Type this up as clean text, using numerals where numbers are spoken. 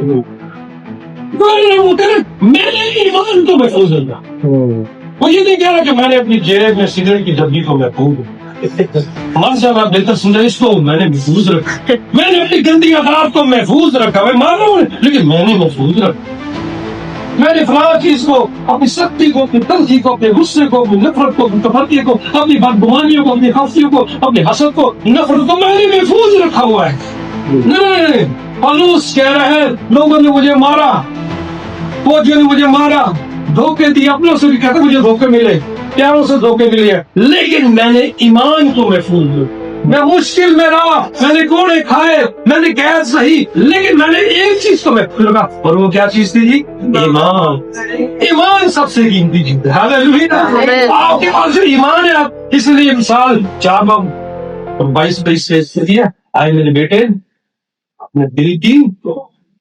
وہ کہہ رہے میں نے ایمان کو محفوظ رکھا. وہ یہ نہیں کہہ رہا کہ میں نے اپنی جیب میں سگریٹ کی ڈبی کو محفوظ رکھا. مر جا میں بہتر سمجھا اس کو میں نے محفوظ رکھا. میں نے اپنی گندی عادات کو محفوظ رکھا. میں مان رہا ہوں لیکن میں نے محفوظ رکھا. میں نے فلاں چیز کو، اپنی سختی کو، اپنی تلخی کو، اپنے غصے کو، اپنی نفرت کو، اپنی کفرتی کو، اپنی بدگمانیوں کو، اپنی خفیوں کو، اپنی حسد کو، نفرت کو میں نے محفوظ رکھا ہوا ہے. نہیں، پالوس کہہ رہے ہیں لوگوں نے مجھے مارا، فوجیوں نے مجھے مارا، دھوکے دیے، اپنوں سے بھی کہتے مجھے دھوکے ملے، پیاروں سے دھوکے ملے ہیں، لیکن میں نے ایمان کو محفوظ رکھا. میں مشکل میں رہا، میں نے کوڑے کھائے، میں نے گیس سہی، لیکن میں نے ایک چیز کو محفوظ رکھا. اور وہ کیا چیز تھی جی؟ ایمان. ایمان سب سے قیمتی چیز ہے. ہاللیلویا. آپ کے پاس جو ایمان ہے، آپ اس لیے مثال 4:22 سے دیا. آئے میرے بیٹے اپنے دل کی